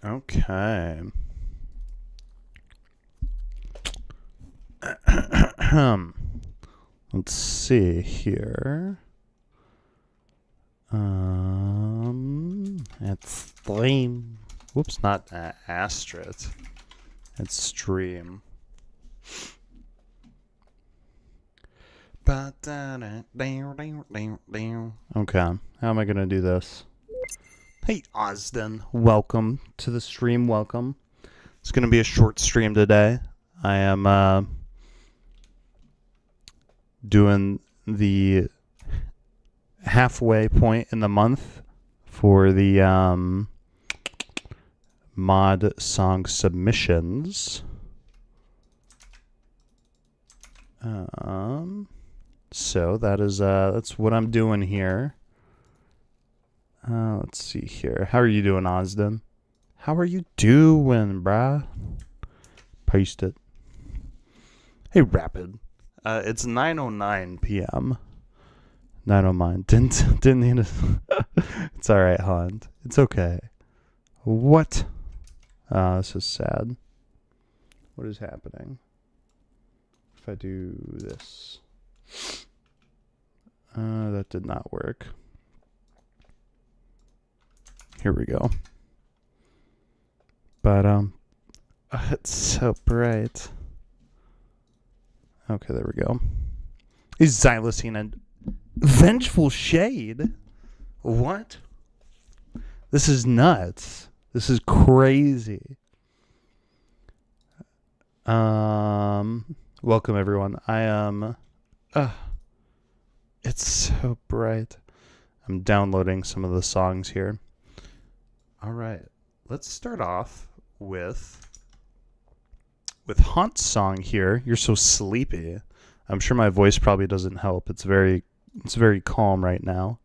Okay. Let's see here. It's stream. Whoops, not Astrid. It's stream. Okay, how am I gonna do this? Hey, Osden, welcome to the stream. Welcome. It's gonna be a short stream today. I am doing the halfway point in the month for the mod song submissions. So that's what I'm doing here. Let's see here. How are you doing, Osden? How are you doing, brah? Paste it. Hey, Rapid. It's 9:09 p.m. 9:09. Didn't need to. It's all right, Hunt. It's okay. What? This is sad. What is happening? If I do this, that did not work. Here we go. But it's so bright. Okay, there we go. Is Xylosine and Vengeful Shade? What? This is nuts. This is crazy. Welcome everyone. I am it's so bright. I'm downloading some of the songs here. All right. Let's start off with Haunt's song here. You're so sleepy. I'm sure my voice probably doesn't help. It's very calm right now.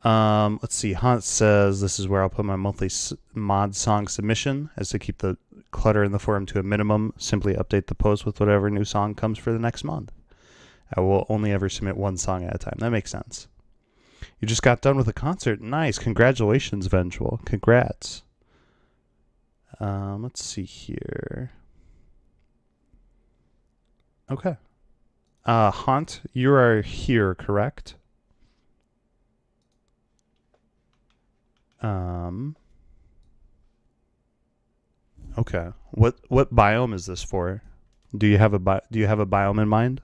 Let's see. Haunt says this is where I'll put my monthly mod song submission, as to keep the clutter in the forum to a minimum. Simply update the post with whatever new song comes for the next month. I will only ever submit one song at a time. That makes sense. You just got done with a concert. Nice. Congratulations, Vengeful. Congrats. Let's see here. Okay. Haunt, you are here, correct? Okay. What biome is this for? Do you have a biome in mind?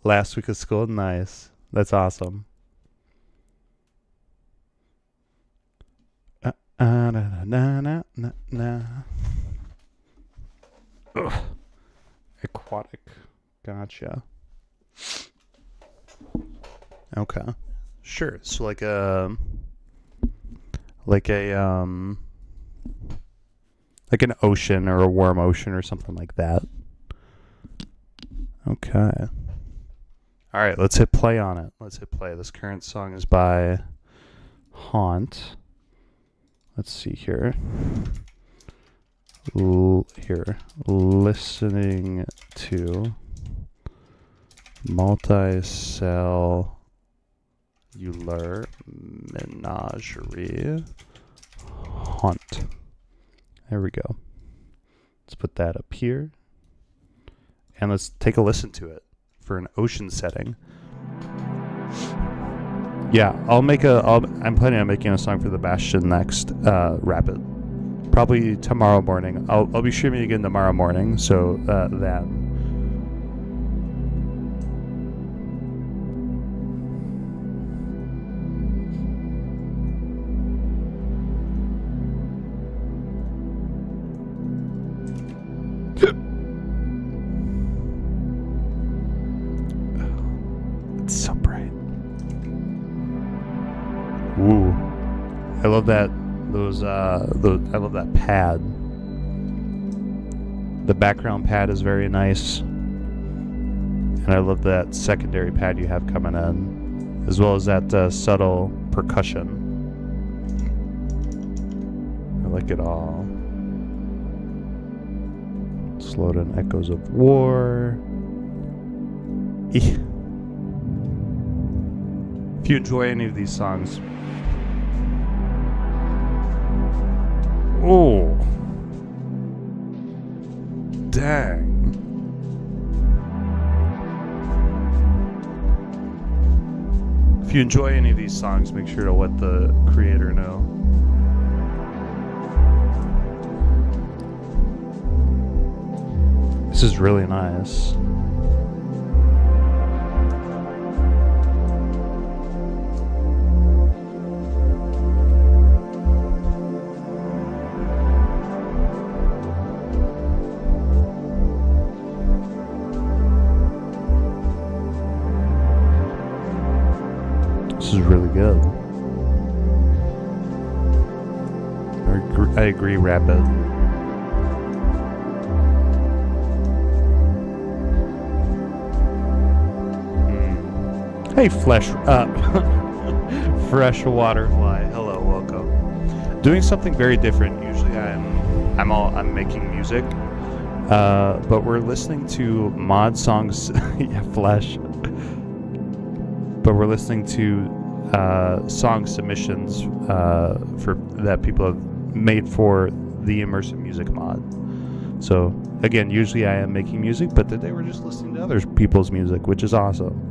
Last week of school? Nice. That's awesome. Aquatic. Gotcha. Okay. Sure. So like an ocean or a warm ocean or something like that. Okay. All right, let's hit play on it. Let's hit play. This current song is by Haunt. Let's see here. Listening to Multicellular Menagerie Haunt. There we go. Let's put that up here. And let's take a listen to it for an ocean setting. Yeah, I'm planning on making a song for the Bastion next, Rapid. Probably tomorrow morning. I'll be streaming again tomorrow morning, so that. It's so bright. Ooh, I love that. I love that pad. The background pad is very nice, and I love that secondary pad you have coming in, as well as that subtle percussion. I like it all. Slowed in Echoes of War. If you enjoy any of these songs, oh, dang. If you enjoy any of these songs, make sure to let the creator know. This is really nice. This is really good. I agree, Rapid. Hey, Fresh Waterfly. Hello, welcome. Doing something very different. Usually, I'm making music, but we're listening to mod songs. Yeah, Flesh. But we're listening to song submissions for that people have made for the immersive music mod. So again, usually I am making music, but today we're just listening to other people's music, which is awesome.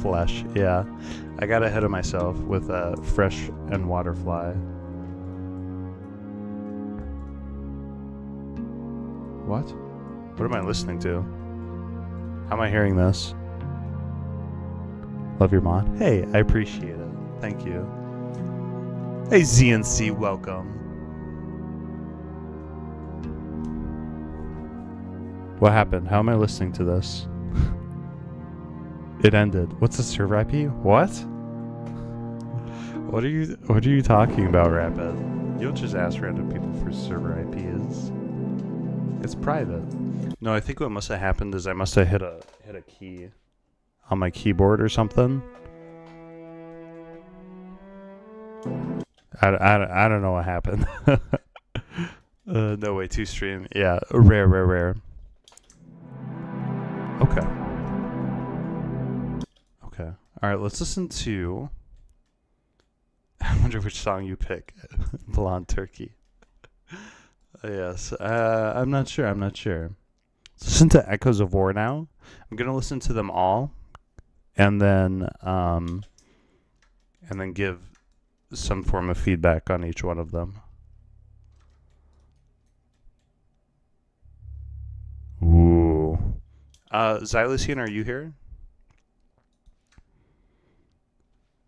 Flesh, yeah. I got ahead of myself with Fresh and Waterfly. What? What am I listening to? How am I hearing this? Love your mod. Hey, I appreciate it. Thank you. Hey, ZNC, welcome. What happened? How am I listening to this? It ended. What's the server IP? What? What are you talking about, Rapid? You don't just ask random people for server IPs. It's private. No, I think what must have happened is I must have hit a key on my keyboard or something. I don't know what happened. No way to stream. Yeah, rare. Okay. All right, let's listen to. I wonder which song you pick. Blonde Turkey. Yes, I'm not sure. Let's listen to Echoes of War now. I'm gonna listen to them all, and then give some form of feedback on each one of them. Ooh, Xylosian, are you here?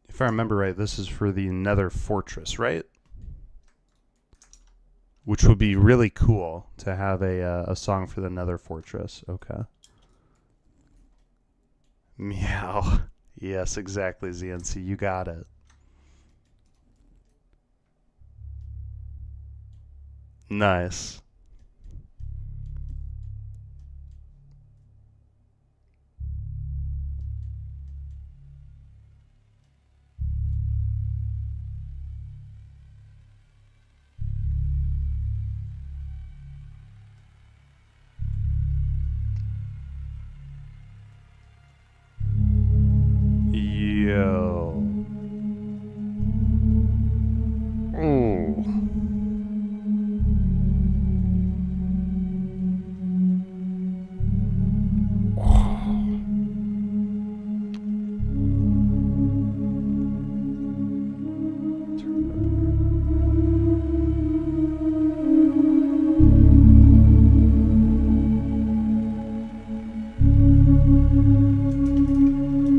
If I remember right, this is for the Nether Fortress, right? Which would be really cool to have a song for the Nether Fortress. Okay. Meow. Yes, exactly, ZNC. You got it. Nice. Yo. Ooh.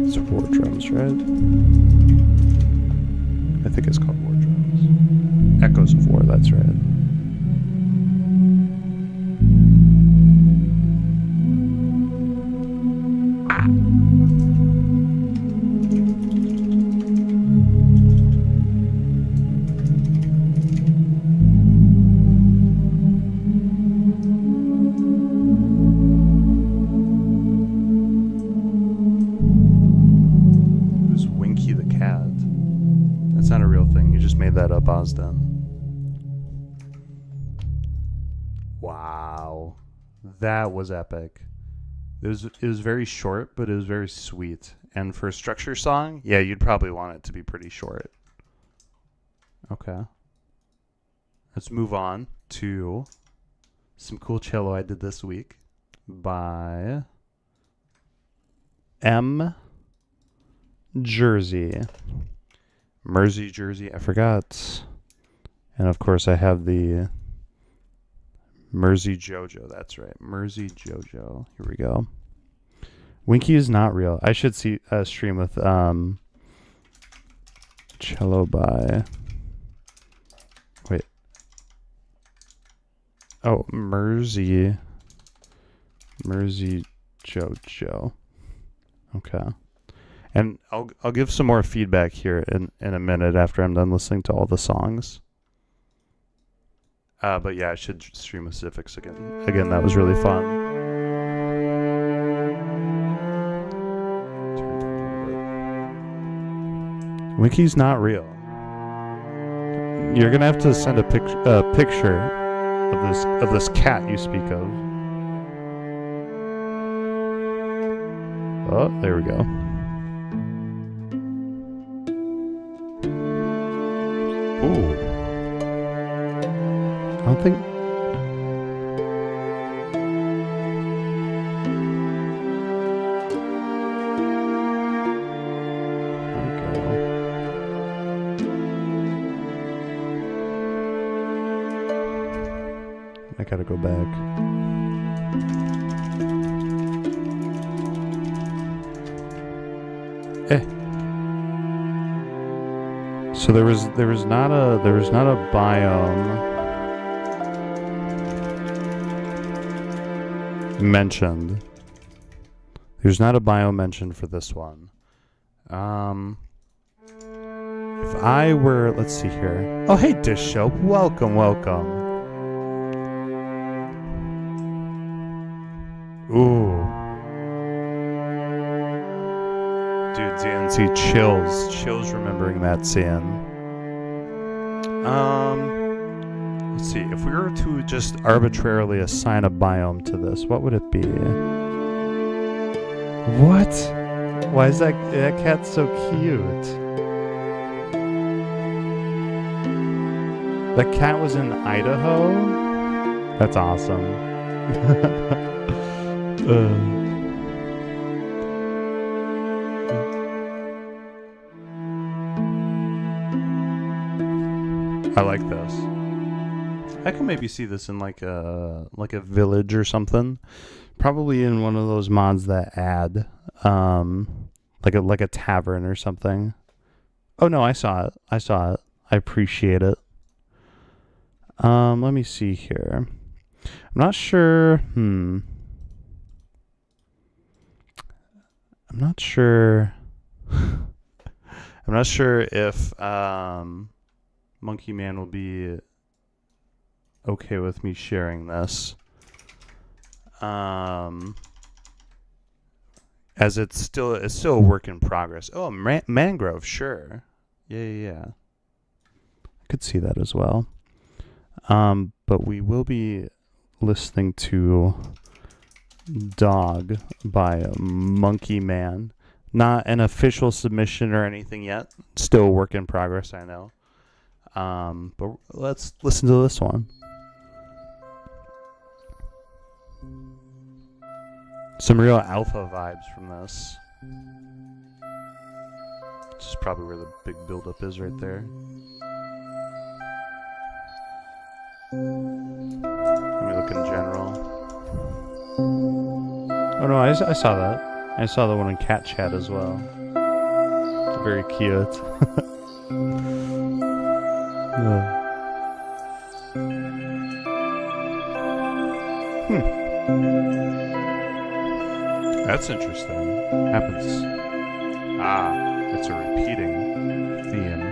It's War Drums, right? I think it's called War Drums. Echoes of War, that's right. That's not a real thing. You just made that up, Ozden. That was epic. It was very short, but it was very sweet. And for a structure song, yeah, you'd probably want it to be pretty short. Okay. Let's move on to some cool cello I did this week by M. Jersey. Mersey, Jersey, I forgot. And of course, I have the Mersey Jojo. That's right. Mersey Jojo. Here we go. Winky is not real. I should see a stream with cello by. Wait. Oh, Mersey Jojo. Okay. And I'll give some more feedback here in a minute after I'm done listening to all the songs. But yeah, I should stream with Civics again. Again, that was really fun. Winky's not real. You're gonna have to send a picture of this cat you speak of. Oh, there we go. Ooh. I don't think. There we go. I gotta go back. So there was not a biome mentioned. There's not a biome mentioned for this one. If I were, let's see here. Oh, hey Dish Show, welcome. Ooh. Dude, DNC chills remembering that scene. Let's see, if we were to just arbitrarily assign a biome to this, what would it be? What? Why is that cat so cute? The cat was in Idaho? That's awesome. I like this. I can maybe see this in like a village or something. Probably in one of those mods that add like a tavern or something. Oh no, I saw it. I appreciate it. Let me see here. I'm not sure. I'm not sure. I'm not sure if Monkey Man will be okay with me sharing this. As it's still a work in progress. Oh, Mangrove, sure. Yeah. I could see that as well. But we will be listening to Dog by Monkey Man. Not an official submission or anything yet. Still a work in progress, I know. But let's listen to this one. Some real alpha vibes from this. Which is probably where the big buildup is right there. Let me look in general. Oh no, I saw that. I saw the one in Cat Chat as well. It's very cute. That's interesting. Happens. It's a repeating theme.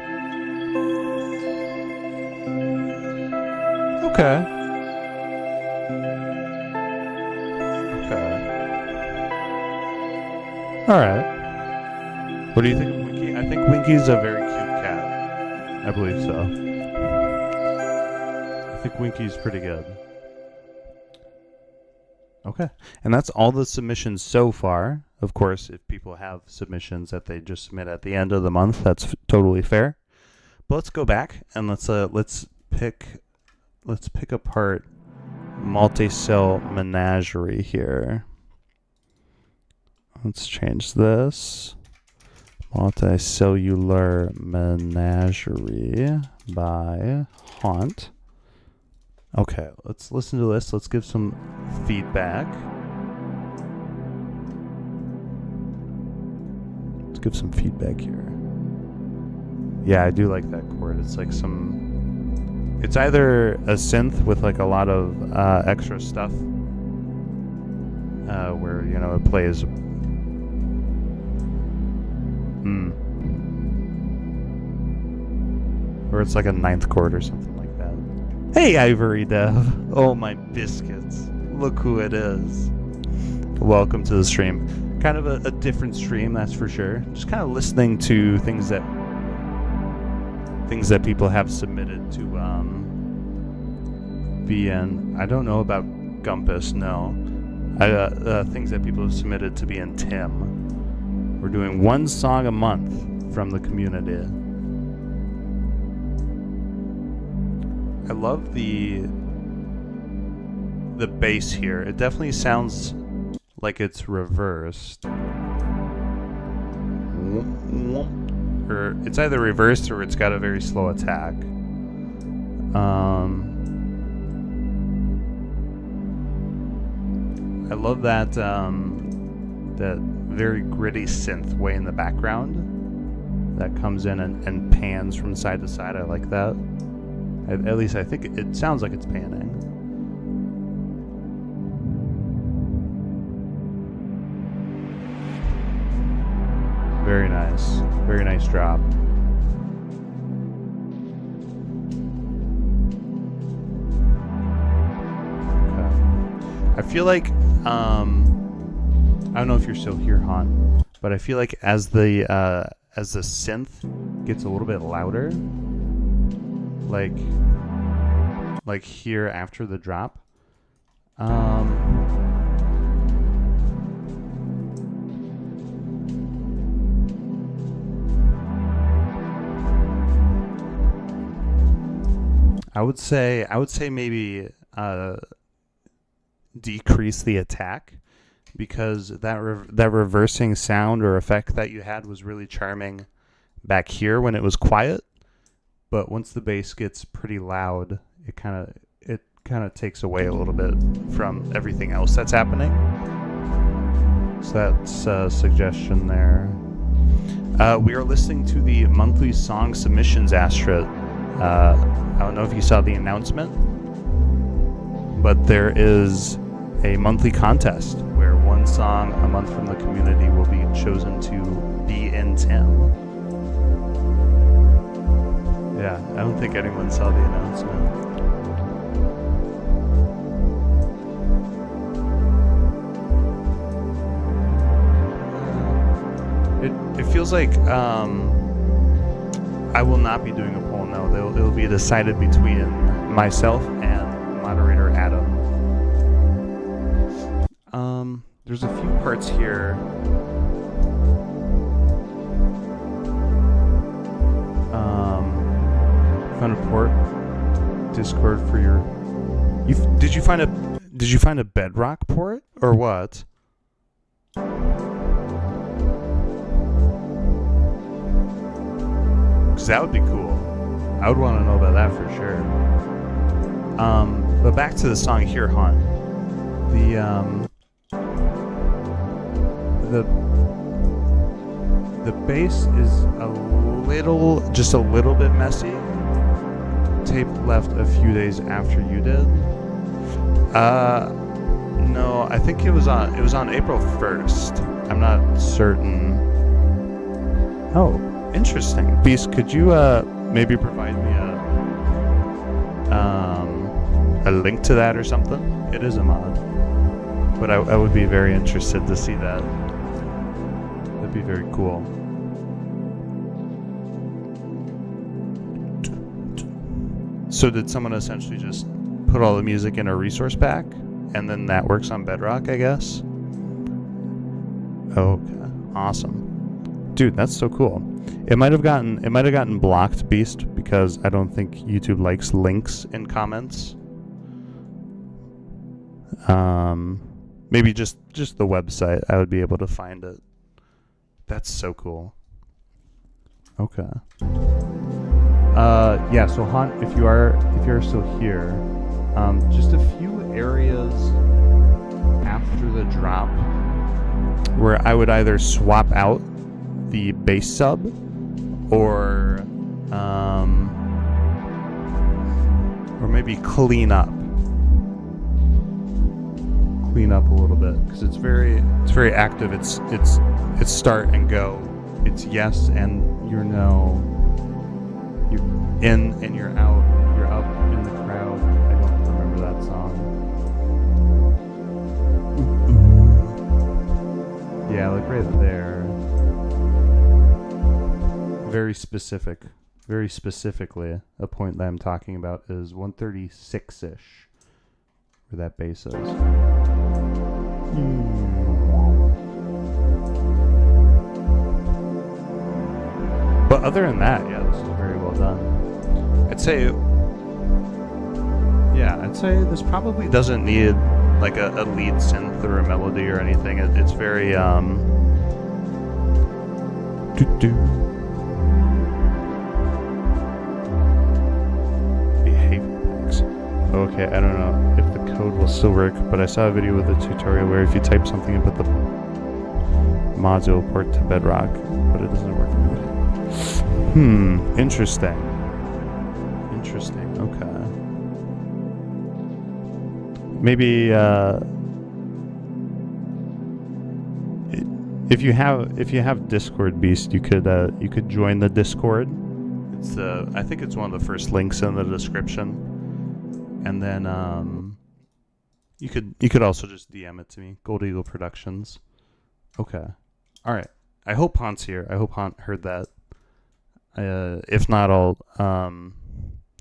Okay. Alright. What do you think of Winky? I think Winky's a very cute cat. I believe so. I think Winky's pretty good. Okay. And that's all the submissions so far. Of course, if people have submissions that they just submit at the end of the month, that's totally fair. But let's go back and let's pick apart Multi-Cell Menagerie here. Let's change this. Multicellular Menagerie by Haunt. Okay, let's listen to this. Let's give some feedback. Let's give some feedback here. Yeah, I do like that chord. It's like it's either a synth with like a lot of extra stuff where, you know, it plays. Or it's like a ninth chord or something like that. Hey, Ivory Dev. Oh, my biscuits. Look who it is. Welcome to the stream. Kind of a different stream, that's for sure. Just kind of listening to things that people have submitted to BN. I don't know about Gumpus, no. Things that people have submitted to BN Tim. We're doing one song a month from the community. I love the bass here. It definitely sounds like it's reversed. Or it's either reversed or it's got a very slow attack. I love that that very gritty synth way in the background that comes in and pans from side to side. I like that. At least I think it sounds like it's panning. Very nice. Very nice drop. Okay. I feel like I don't know if you're still here, Han, but I feel like as the synth gets a little bit louder, like here after the drop, I would say maybe decrease the attack, because that reversing sound or effect that you had was really charming back here when it was quiet, but once the bass gets pretty loud, it kind of takes away a little bit from everything else that's happening. So that's a suggestion there. We are listening to the monthly song submissions, Astrid. I don't know if you saw the announcement, but there is a monthly contest where one song a month from the community will be chosen to be in Tim. Yeah, I don't think anyone saw the announcement. It feels like I will not be doing a poll, no. It'll be decided between myself and moderator Adam. There's a few parts here. Found a port Discord for your. Did you find a Bedrock port or what? Because that would be cool. I would want to know about that for sure. But back to the song here, Hunt. The bass is just a little bit messy. Tape left a few days after you did. No, I think it was on April 1st. I'm not certain. Oh, interesting. Beast, could you maybe provide me a link to that or something? It is a mod, but I would be very interested to see that. That'd be very cool. So did someone essentially just put all the music in a resource pack? and then that works on Bedrock, I guess. Okay, awesome, dude. That's so cool. It might have gotten blocked, Beast, because I don't think YouTube likes links in comments. Maybe just the website. I would be able to find it. That's so cool. Okay. Yeah. So Haunt, if you're still here, just a few areas after the drop where I would either swap out the base sub or maybe clean up a little bit, because it's very active. It's start and go. It's yes and you're no. You're in and you're out. You're up in the crowd. I don't remember that song. Yeah, like right there. Very specifically, a point that I'm talking about is 136-ish, where that bass is. But other tan that, yeah, this is very well done. I'd say this probably doesn't need like a lead synth or a melody or anything. It's very behavior packs. Okay, I don't know if the code will still work, but I saw a video with a tutorial where if you type something and put the mods, it will port to Bedrock, but it doesn't work. Interesting. Okay. Maybe if you have Discord, Beast, you could join the Discord. It's I think it's one of the first links in the description, and then you could also just DM it to me, Gold Eagle Productions. Okay. All right. I hope Haunt's here. I hope Haunt heard that. If not, I'll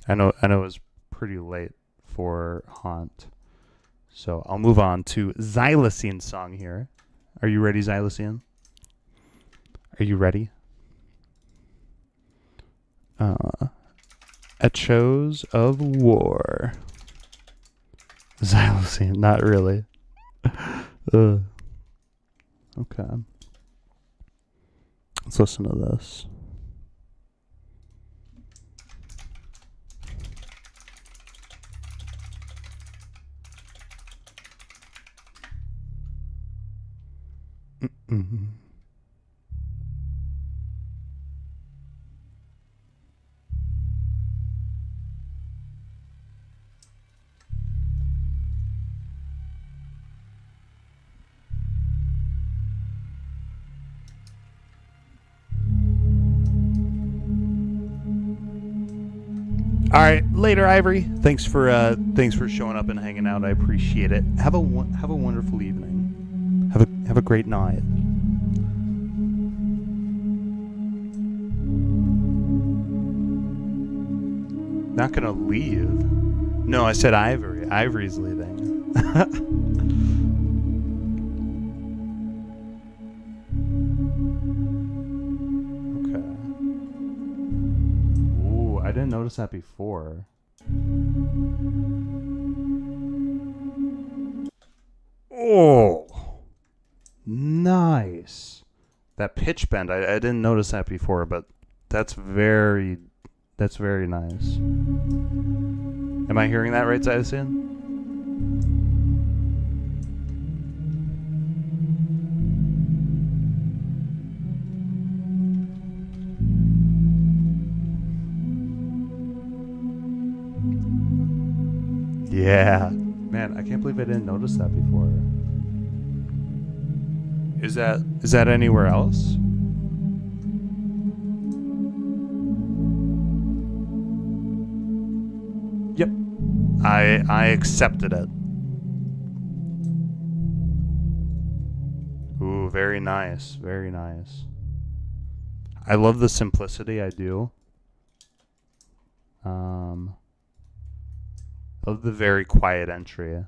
I know it's pretty late for Haunt, so I'll move on to Xylocene's song here. Are you ready, Xylocene? Are you ready? Echoes of War. Xylocene, not really. Okay. Let's listen to this. Mm-hmm. All right, later, Ivory. Thanks for showing up and hanging out. I appreciate it. Have a wonderful evening. Have a great night. Not gonna leave. No, I said Ivory. Ivory's leaving. Okay. Ooh, I didn't notice that before. Oh, nice. That pitch bend, I didn't notice that before, but that's very nice. Am I hearing that right, Zayasian? Yeah. Man, I can't believe I didn't notice that before. Is that anywhere else? Yep. I accepted it. Ooh, very nice. Very nice. I love the simplicity, I do. Love the very quiet entry.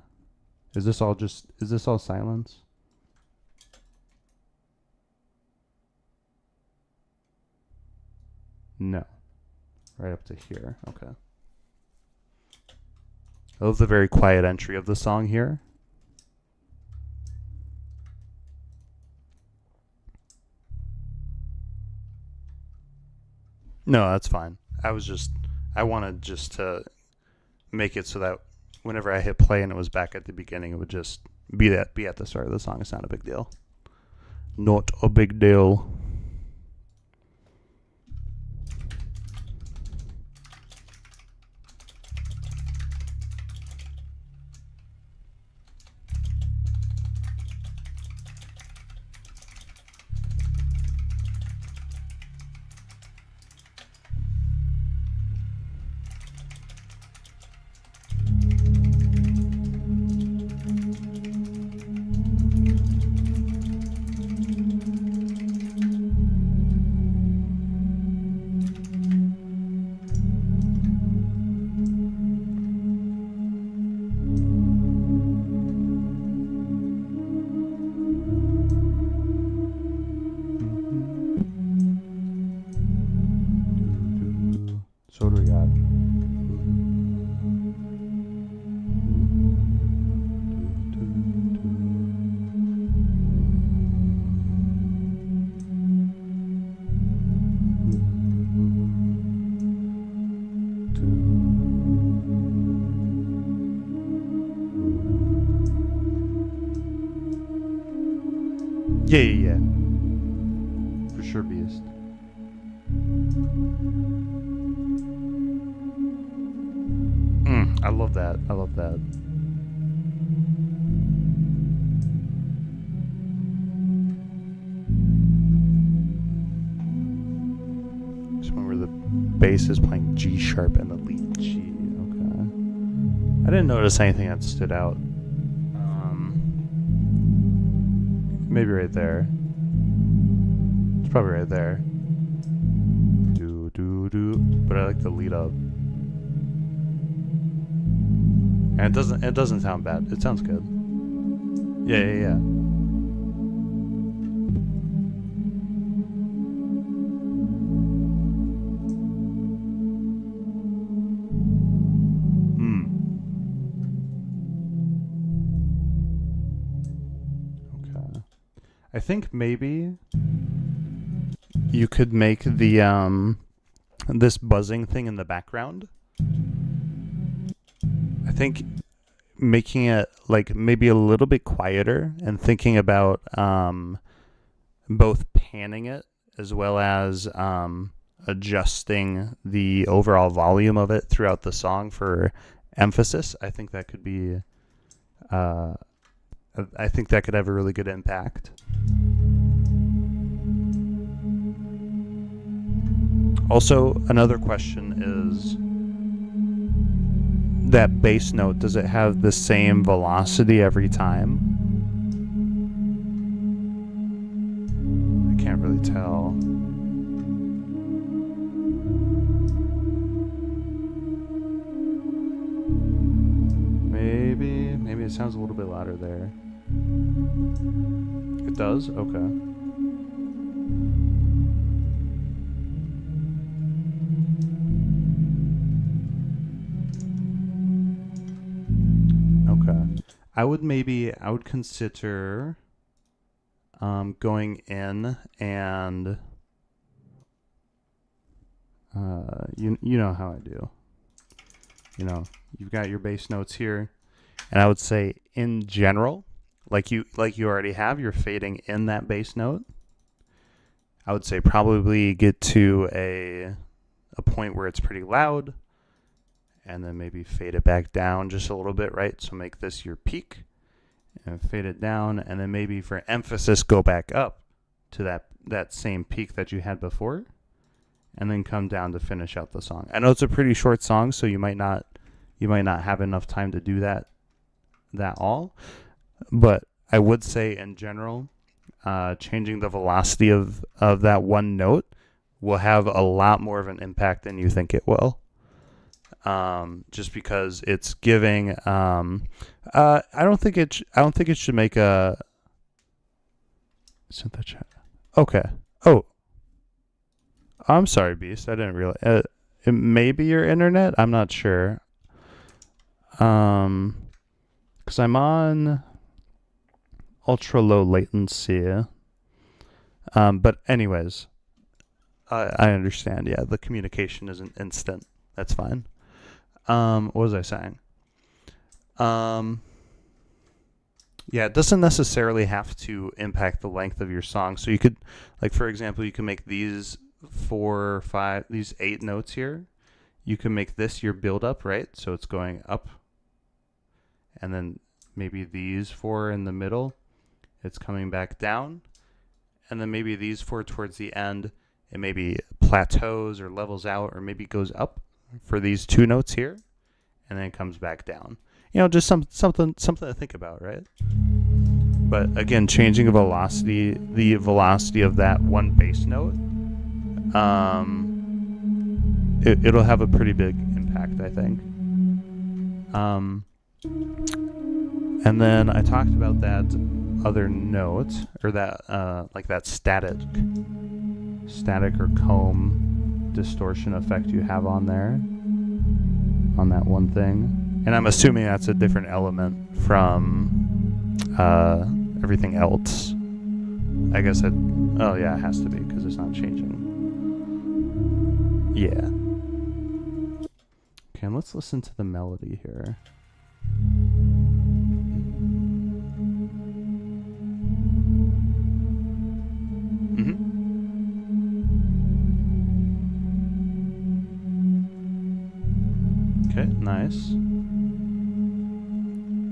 Is this all silence? No. Right up to here. Okay. I love the very quiet entry of the song here. No, that's fine. I wanted just to make it so that whenever I hit play and it was back at the beginning, it would just be at the start of the song. It's not a big deal. Not a big deal. So what do we got? Yeah. For sure, Beast. I love that. I love that. Just one where the bass is playing G sharp and the lead G. Okay. I didn't notice anything that stood out. Maybe right there. It's probably right there. Do do do. But I like the lead up. And it doesn't sound bad. It sounds good. Yeah. Okay. I think maybe you could make the this buzzing thing in the background. I think making it like maybe a little bit quieter and thinking about both panning it as well as adjusting the overall volume of it throughout the song for emphasis. I think that could be I think that could have a really good impact. Also, another question is that bass note, does it have the same velocity every time? I can't really tell. Maybe it sounds a little bit louder there. It does? Okay. I would consider going in and you know how I do. You know, you've got your bass notes here, and I would say in general, like you already have, you're fading in that bass note. I would say probably get to a point where it's pretty loud, and then maybe fade it back down just a little bit, right? So make this your peak and fade it down, and then maybe for emphasis go back up to that same peak that you had before, and then come down to finish out the song. I know it's a pretty short song, so you might not have enough time to do that all, but I would say in general, changing the velocity of that one note will have a lot more of an impact than you think it will. just because it's giving. I don't think it should make a. Sent that chat. Okay. Oh, I'm sorry, Beast. I didn't realize. It may be your internet. I'm not sure. Because I'm on ultra low latency. But anyways, I understand. Yeah, the communication isn't instant. That's fine. What was I saying? Yeah, it doesn't necessarily have to impact the length of your song. So you could, like, for example, you can make these 8 notes here. You can make this your build up, right? So it's going up. And then maybe these 4 in the middle. It's coming back down. And then maybe these 4 towards the end. It maybe plateaus or levels out, or maybe goes up for these 2 notes here. And then it comes back down. You know, just something to think about, right? But again, changing the velocity of that one bass note, it'll have a pretty big impact, I think. And then I talked about that other note, or that like that static or comb distortion effect you have on there, on that one thing. And I'm assuming that's a different element from everything else. I guess oh yeah, it has to be because it's not changing. Yeah. Okay, and let's listen to the melody here. Okay, nice.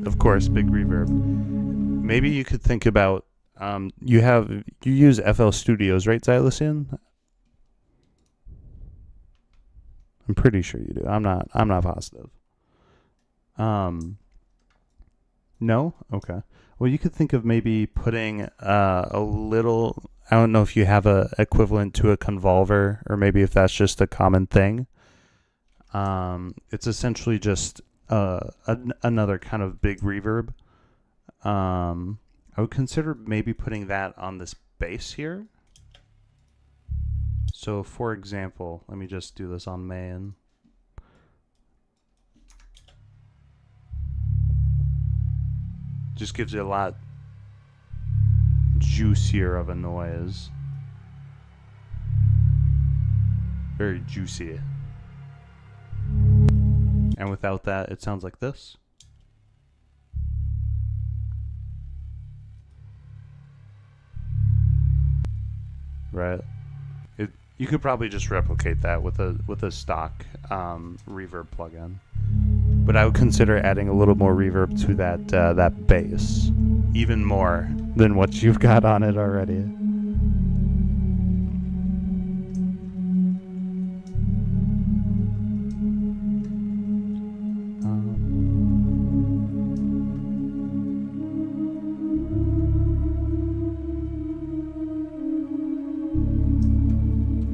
Of course, big reverb. Maybe you could think about you use FL Studios, right, Xylosin? I'm pretty sure you do. I'm not positive. No? Okay. Well, you could think of maybe putting a little, I don't know if you have a equivalent to a convolver, or maybe if that's just a common thing. It's essentially just another kind of big reverb. I would consider maybe putting that on this bass here. So for example, let me just do this on main. Just gives you a lot juicier of a noise. Very juicy. And without that, it sounds like this. Right. You could probably just replicate that with a stock reverb plugin. But I would consider adding a little more reverb to that bass, even more than what you've got on it already.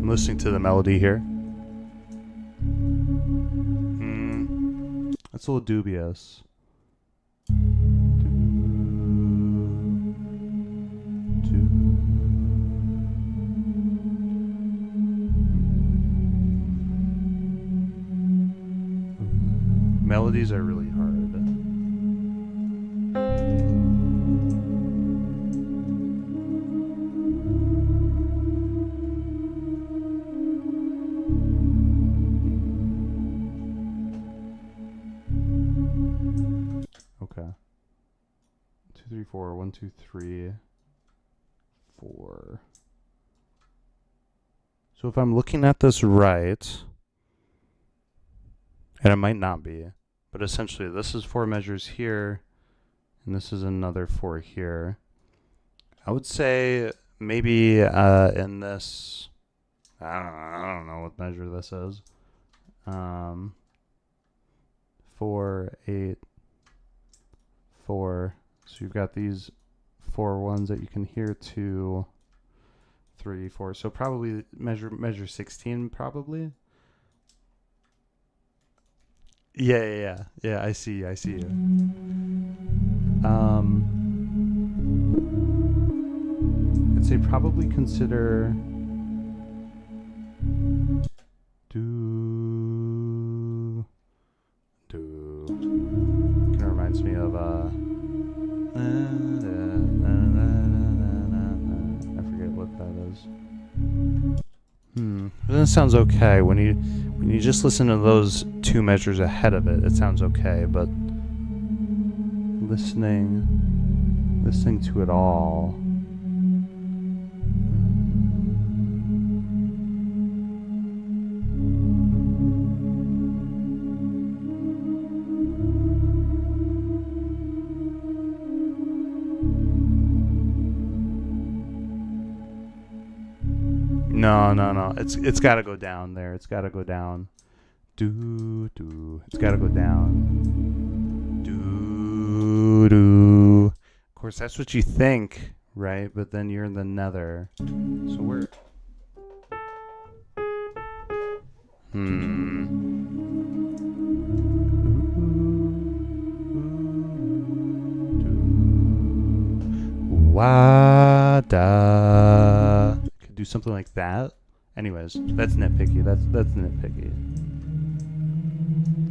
Listening to the melody here. That's a little dubious. Melodies are really hard. Okay. 2, 3, 4. 1, 2, 3, 4. So if I'm looking at this right, and it might not be, but essentially this is 4 measures here, and this is another 4 here. I would say maybe in this, I don't know what measure this is. 4, 8, 4. So you've got these 4 ones that you can hear, 2, 3, 4. So probably measure 16 probably. Yeah, yeah, yeah. Yeah, I see you. Um, I'd say probably consider do do. Kind of reminds me of I forget what that is. That sounds okay when you just listen to those two measures ahead of it. It sounds okay, but listening to it all. No, no, no. It's got to go down there. It's got to go down. Do do. It's got to go down. Do do. Of course, that's what you think, right? But then you're in the nether. So we're. Wada. Could do something like that. Anyways, that's nitpicky. That's nitpicky.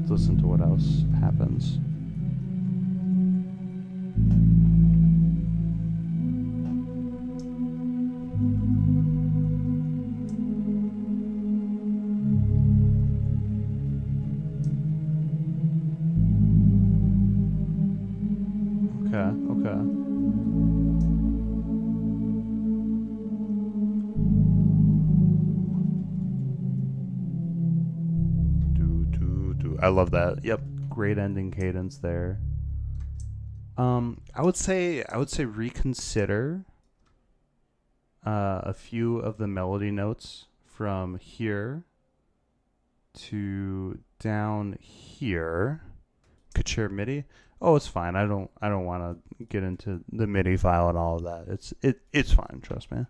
Let's listen to what else happens. Okay, okay. I love that. Yep, great ending cadence there. I would say reconsider a few of the melody notes from here to down here. Could share MIDI. Oh, it's fine. I don't want to get into the MIDI file and all of that. It's fine. Trust me.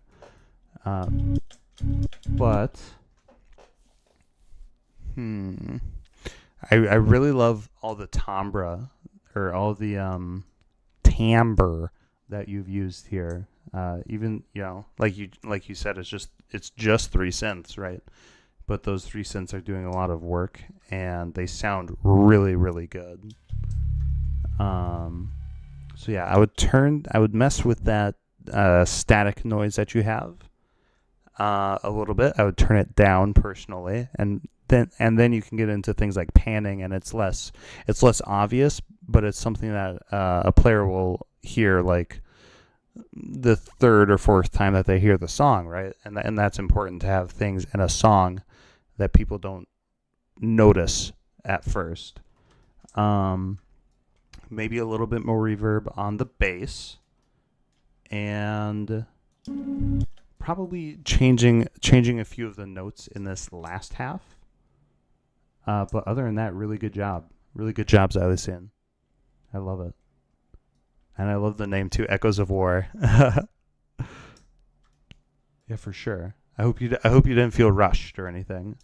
But I really love all the timbre or all the timbre that you've used here. Even like you said, it's just three synths, right? But those three synths are doing a lot of work, and they sound really really good. So yeah, I would mess with that static noise that you have a little bit. I would turn it down personally, and then you can get into things like panning, and it's less obvious, but it's something that a player will hear like the third or fourth time that they hear the song, right? And that's important to have things in a song that people don't notice at first. Maybe a little bit more reverb on the bass, and probably changing a few of the notes in this last half. But other than that, really good job. Really good job, Xylosin. I love it. And I love the name too, Echoes of War. Yeah, for sure. I hope you didn't feel rushed or anything.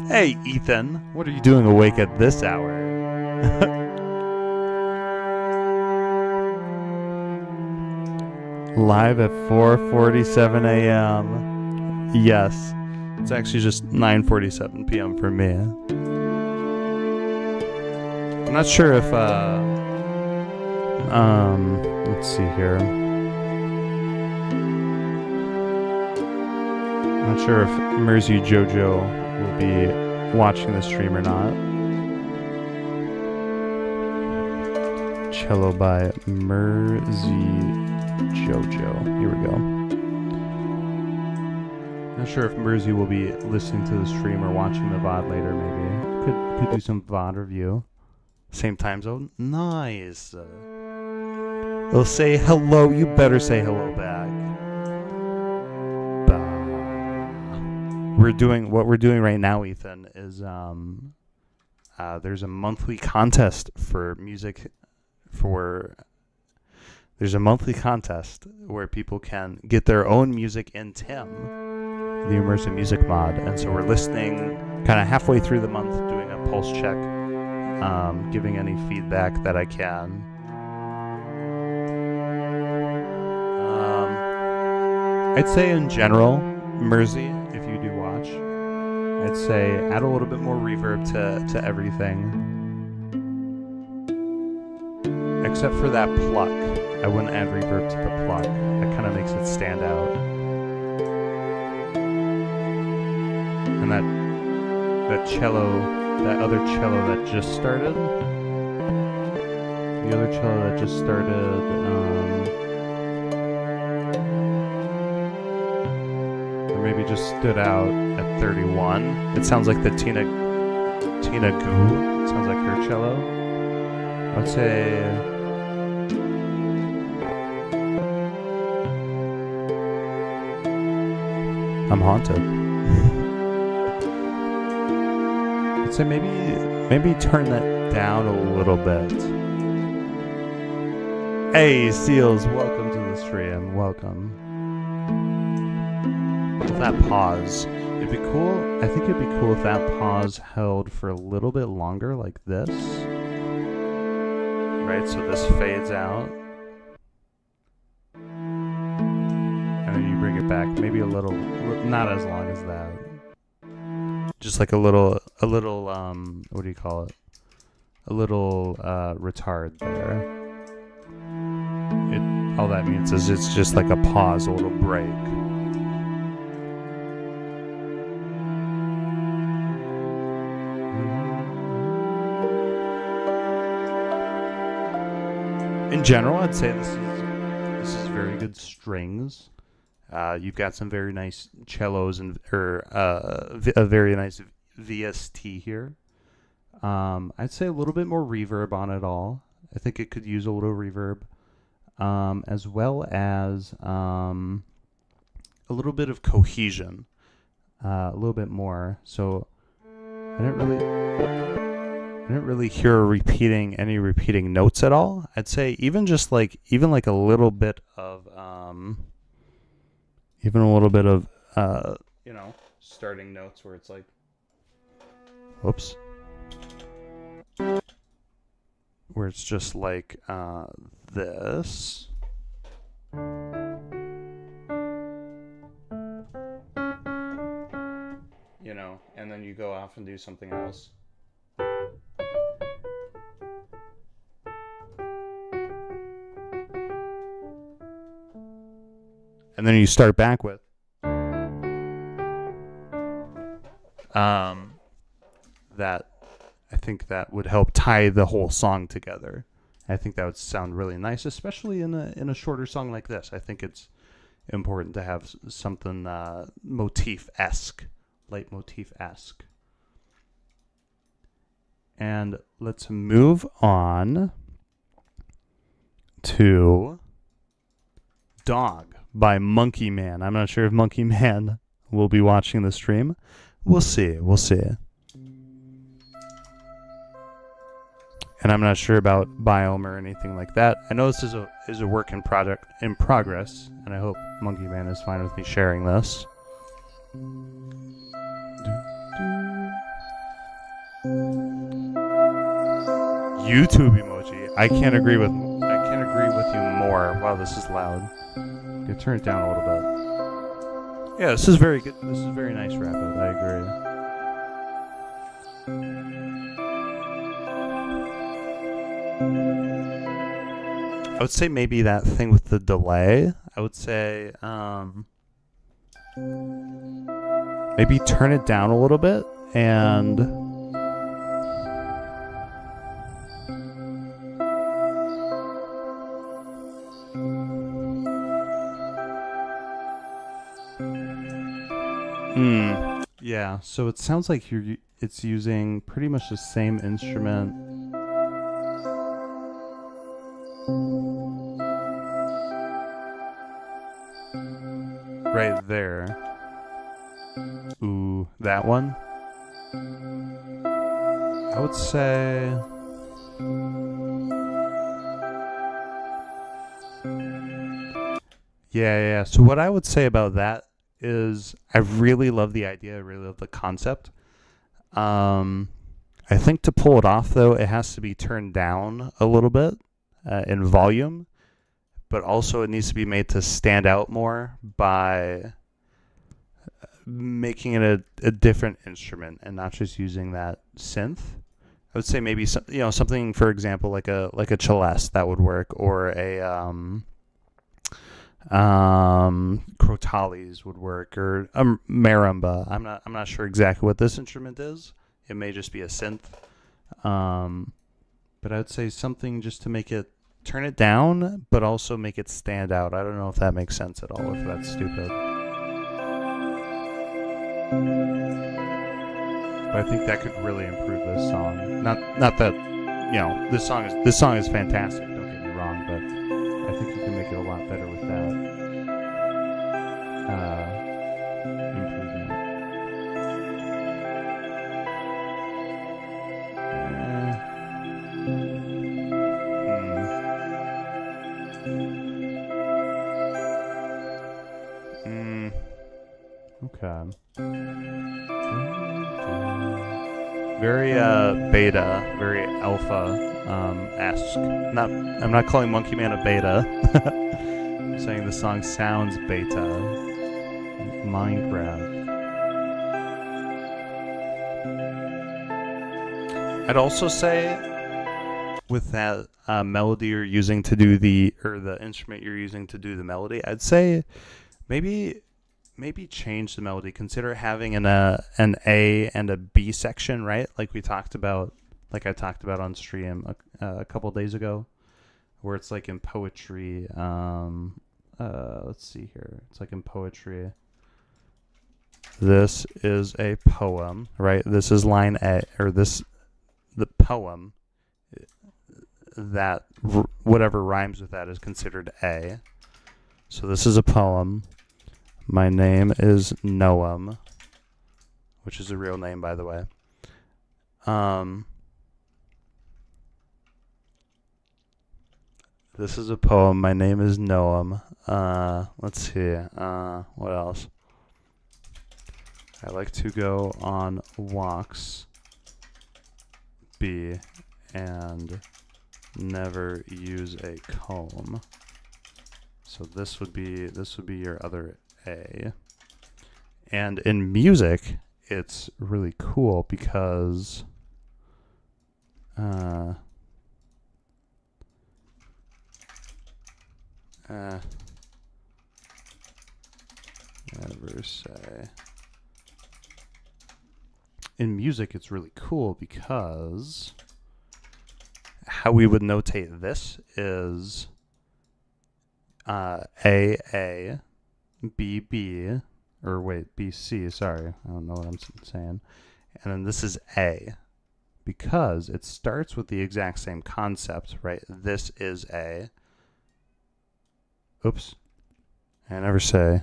Hey, Ethan, what are you doing awake at this hour? Live at 4:47 a.m. Yes, it's actually just 9:47 p.m. for me. I'm not sure if let's see here. I'm not sure if Mersey Jojo will be watching the stream or not. Cello by Mersey Jojo. Here we go. Not sure if Mersey will be listening to the stream or watching the VOD later. Maybe could do some VOD review. Same time zone. Nice. They'll say hello. You better say hello back. What we're doing right now, Ethan, is there's a monthly contest for music for there's a monthly contest where people can get their own music in Tim, the immersive music mod. And so we're listening kind of halfway through the month, doing a pulse check, giving any feedback that I can. I'd say in general, Mersey, if you do watch, I'd say add a little bit more reverb to everything. Except for that pluck. I wouldn't add reverb to the pluck. That kind of makes it stand out. And that cello, that other cello that just started, the other cello that just started, or maybe just stood out at 31. It sounds like the Tina Goo. It sounds like her cello. I would say I'm haunted. I'd say maybe turn that down a little bit. Hey, Seals, welcome to the stream. Welcome. With that pause, it'd be cool. I think it'd be cool if that pause held for a little bit longer, like this. Right, so this fades out. And then you bring it back, maybe a little, not as long as that. Just like a little, what do you call it? A little retard there. All that means is it's just like a pause, a little break. In general, I'd say this is very good strings. You've got some very nice cellos and a very nice VST here. I'd say a little bit more reverb on it all. I think it could use a little reverb, as well as a little bit of cohesion, a little bit more. So I didn't really hear any repeating notes at all. I'd say even like a little bit of starting notes where it's like, whoops, where it's just like this. And then you go off and do something else. And then you start back with that. I think that would help tie the whole song together. I think that would sound really nice, especially in a shorter song like this. I think it's important to have something leitmotif-esque. And let's move on to Dog by Monkey Man. I'm not sure if Monkey Man will be watching the stream. We'll see. And I'm not sure about Biome or anything like that. I know this is a work in progress, and I hope Monkey Man is fine with me sharing this. YouTube emoji. I can't agree with you more. Wow, this is loud. I'm gonna turn it down a little bit. Yeah, this is very good. This is very nice, Rapid. I agree. I would say maybe that thing with the delay. I would say maybe turn it down a little bit and yeah, so it sounds like it's using pretty much the same instrument. Right there. Ooh, that one? I would say Yeah. So what I would say about that is I really love the idea. I really love the concept. Um, I think to pull it off, though, it has to be turned down a little bit in volume, but also it needs to be made to stand out more by making it a different instrument and not just using that synth. I would say maybe something, for example, like a celeste that would work, or a crotales would work, or a marimba. I'm not sure exactly what this instrument is. It may just be a synth. But I would say something just to make it turn it down, but also make it stand out. I don't know if that makes sense at all, if that's stupid. But I think that could really improve this song. Not that this song is fantastic. Don't get me wrong, but I think you can make it a lot better with that improvement. Okay. Very beta, very alpha esque. I'm not calling Monkey Man a beta. I'm saying the song sounds beta. Minecraft. I'd also say with that melody you're using to do the instrument you're using to do the melody, I'd say maybe change the melody. Consider having an A and a B section, right? Like I talked about on stream a couple days ago, where it's like in poetry. Let's see here. It's like in poetry. This is a poem, right? This is line A, or the poem. That whatever rhymes with that is considered A. So this is a poem. My name is Noam, which is a real name, by the way. This is a poem. My name is Noam. Let's see. What else? I like to go on walks. B, and never use a comb. So this would be your other A. And in music, it's really cool because never say. In music, it's really cool because how we would notate this is A, B, B, or wait, B, C, sorry. I don't know what I'm saying. And then this is A, because it starts with the exact same concept, right? This is A. Oops. I never say.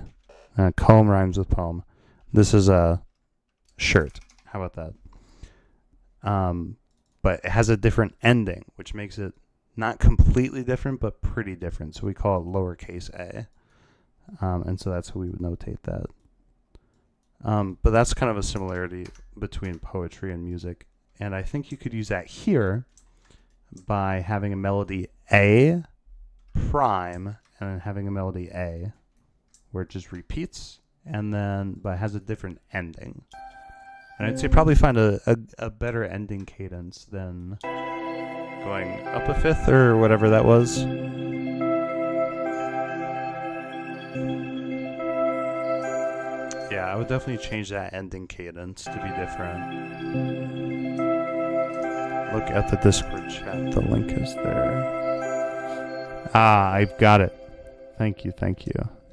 Comb rhymes with poem. This is a shirt. How about that? But it has a different ending, which makes it not completely different, but pretty different. So we call it lowercase a. And so that's how we would notate that. But that's kind of a similarity between poetry and music. And I think you could use that here by having a melody A prime and then having a melody A where it just repeats and then but has a different ending. And I'd say probably find a better ending cadence than going up a fifth or whatever that was. Yeah, I would definitely change that ending cadence to be different. Look at the Discord chat. The link is there. I've got it. Thank you.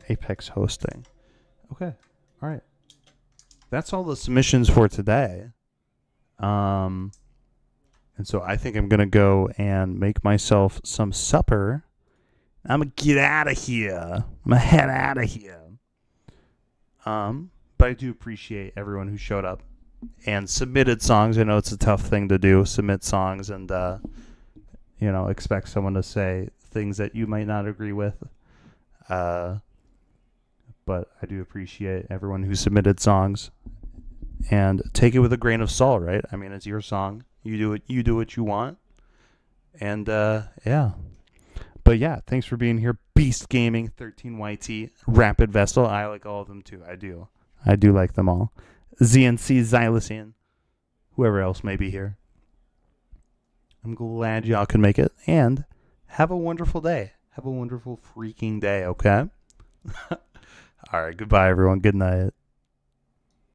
Apex Hosting. Okay. All right. That's all the submissions for today. And so I think I'm going to go and make myself some supper. I'm going to get out of here. I'm going to head out of here. But I do appreciate everyone who showed up and submitted songs. I know it's a tough thing to do, submit songs and, expect someone to say things that you might not agree with. But I do appreciate everyone who submitted songs, and take it with a grain of salt, right? I mean, it's your song. You do what you want. And yeah. But yeah, thanks for being here. Beast Gaming, 13YT, Rapid Vestal. I like all of them too. I do like them all. ZNC, Xylosian, whoever else may be here. I'm glad y'all can make it. And have a wonderful day. Have a wonderful freaking day, okay? All right, goodbye, everyone. Good night.